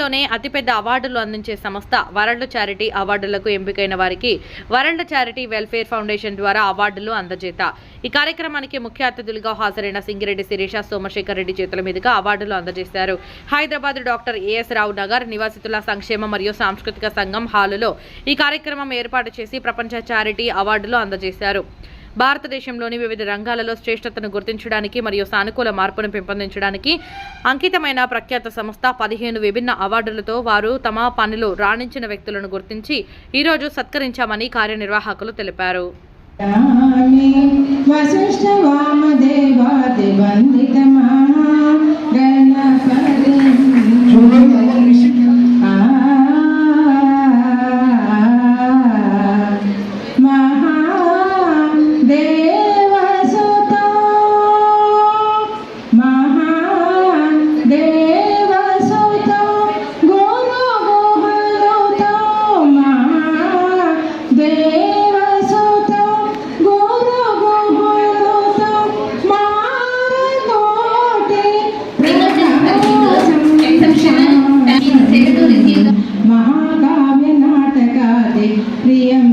దేశంలోనే అతిపెద్ద అవార్డులు అందించే సంస్థ వరల్డ్ చారిటీ అవార్డులకు ఎంపికైన వారికి వరల్డ్ చారిటీ వెల్ఫేర్ ఫౌండేషన్ ద్వారా అవార్డులు అందజేత. ఈ కార్యక్రమానికి ముఖ్య అతిథులుగా హాజరైన సింగిరెడ్డి శిరీష సోమశేఖర్ రెడ్డి చేతుల మీదుగా అవార్డులు అందజేశారు. హైదరాబాద్ డాక్టర్ ఏఎస్ రావు నగర్ నివాసితుల సంక్షేమ మరియు సాంస్కృతిక సంఘం హాలులో ఈ కార్యక్రమం ఏర్పాటు చేసి ప్రపంచ చారిటీ అవార్డులు అందజేశారు. భారతదేశంలోని వివిధ రంగాలలో శ్రేష్టతను గుర్తించడానికి మరియు సానుకూల మార్పును పెంపొందించడానికి అంకితమైన ప్రఖ్యాత సంస్థ 15 విభిన్న అవార్డులతో వారు తమ పనిలో రాణించిన వ్యక్తులను గుర్తించి ఈరోజు సత్కరించామని కార్యనిర్వాహకులు తెలిపారు. महाकाव्य नाटकादि प्रियं